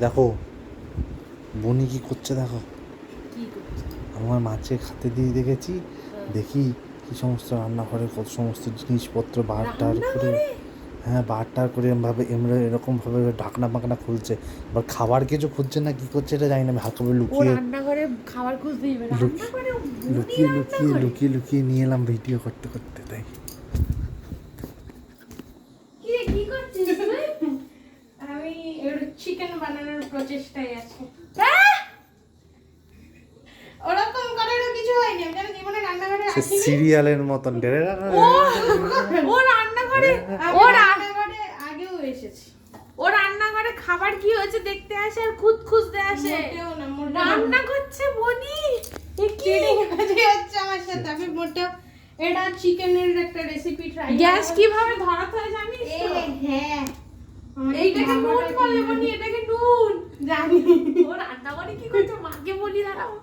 দেখো বনি কি করছে, দেখো আমার মাছে খেতে দিয়ে দেখেছি, দেখি কি সমস্ত রান্নাঘরে কত সমস্ত জিনিসপত্র বার টার করে, হ্যাঁ বার টার করে এরকমভাবে ঢাকনা বাকনা খুলছে। এবার খাবার কিছু খুঁজছে না কি করছে এটা জানি না, আমি হালকা লুকিয়ে রান্নাঘরে খাবার খুঁজতে যাবে, রান্নাঘরে লুকিয়ে লুকিয়ে লুকিয়ে লুকিয়ে নিয়ে এলাম ভিডিও করতে করতে। তাই কি করছিস তুই? আমি চিকেন বানানোর প্রচেষ্টায় আছি। ওরকম করারও কিছু হয়নি, আমি জানি জীবনে রান্নাঘরে আসিনি। সিরিয়ালের মতন ও রান্নাঘরে আগেও এসেছি। ও রান্নাঘরে খাবার কি হয়েছে দেখতে আসে আর খুঁজতে আসে। রান্না করছে বনি, কি হচ্ছে আমার সাথে? আমি মোটেও এটা চিকেনের একটা রেসিপি ট্রাই। গ্যাস কিভাবে ধরাতে হয় জানিস তো? হ্যাঁ, এইটাকে নুন বলে বনি, এটাকে নুন জানি। ও রান্নাঘরে কি করছে মাকে বলি, দাঁড়াও।